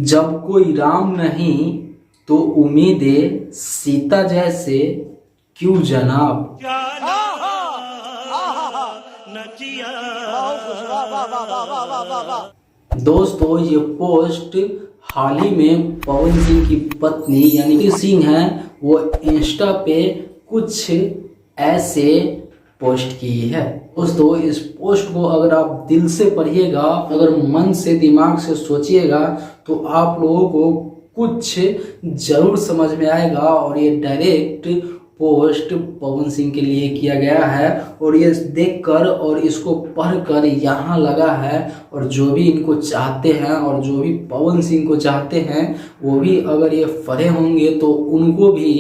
जब कोई राम नहीं तो उम्मीदें सीता जैसे क्यों जनाब। दोस्तों ये पोस्ट हाल ही में पवन सिंह की पत्नी यानी कि सिंह है वो इंस्टा पे कुछ ऐसे पोस्ट की है। दोस्तों इस पोस्ट को अगर आप दिल से पढ़िएगा, अगर मन से दिमाग से सोचिएगा तो आप लोगों को कुछ जरूर समझ में आएगा। और ये डायरेक्ट पोस्ट पवन सिंह के लिए किया गया है और ये देखकर और इसको पढ़कर यहाँ लगा है और जो भी इनको चाहते हैं और जो भी पवन सिंह को चाहते हैं वो भी अगर ये पढ़े होंगे तो उनको भी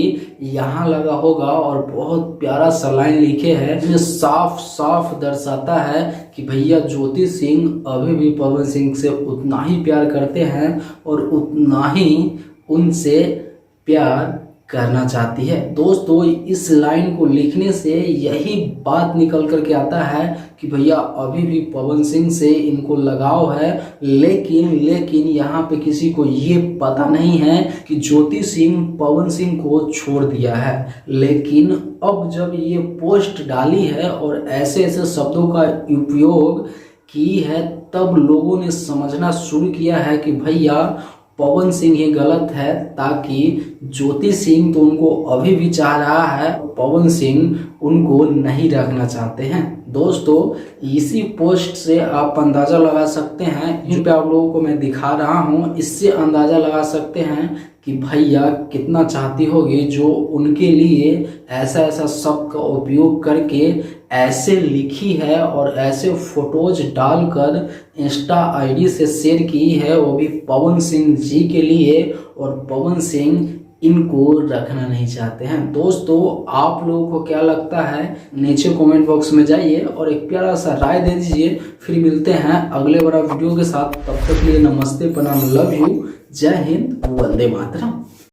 यहाँ लगा होगा। और बहुत प्यारा सा लाइन लिखे है जिसमें साफ साफ दर्शाता है कि भैया ज्योति सिंह अभी भी पवन सिंह से उतना ही प्यार करते हैं और उतना ही उनसे प्यार करना चाहती है। दोस्तों इस लाइन को लिखने से यही बात निकल कर के आता है कि भैया अभी भी पवन सिंह से इनको लगाव है, लेकिन यहाँ पे किसी को ये पता नहीं है कि ज्योति सिंह पवन सिंह को छोड़ दिया है। लेकिन अब जब ये पोस्ट डाली है और ऐसे ऐसे शब्दों का उपयोग की है तब लोगों ने समझना शुरू किया है कि भैया पवन सिंह ही गलत है, ताकि ज्योति सिंह तो उनको अभी भी चाह रहा है, पवन सिंह उनको नहीं रखना चाहते हैं। दोस्तों इसी पोस्ट से आप अंदाज़ा लगा सकते हैं, जिन पे आप लोगों को मैं दिखा रहा हूं, इससे अंदाज़ा लगा सकते हैं कि भैया कितना चाहती होगी जो उनके लिए ऐसा ऐसा शब्द का उपयोग करके ऐसे लिखी है और ऐसे फोटोज डालकर इंस्टा आईडी से शेयर की है, वो भी पवन सिंह जी के लिए। और पवन सिंह इनको रखना नहीं चाहते हैं। दोस्तों आप लोगों को क्या लगता है नीचे कमेंट बॉक्स में जाइए और एक प्यारा सा राय दे दीजिए। फिर मिलते हैं अगले बड़ा वीडियो के साथ, तब तक के लिए नमस्ते, प्रणाम, लव यू, जय हिंद, वंदे मातरम।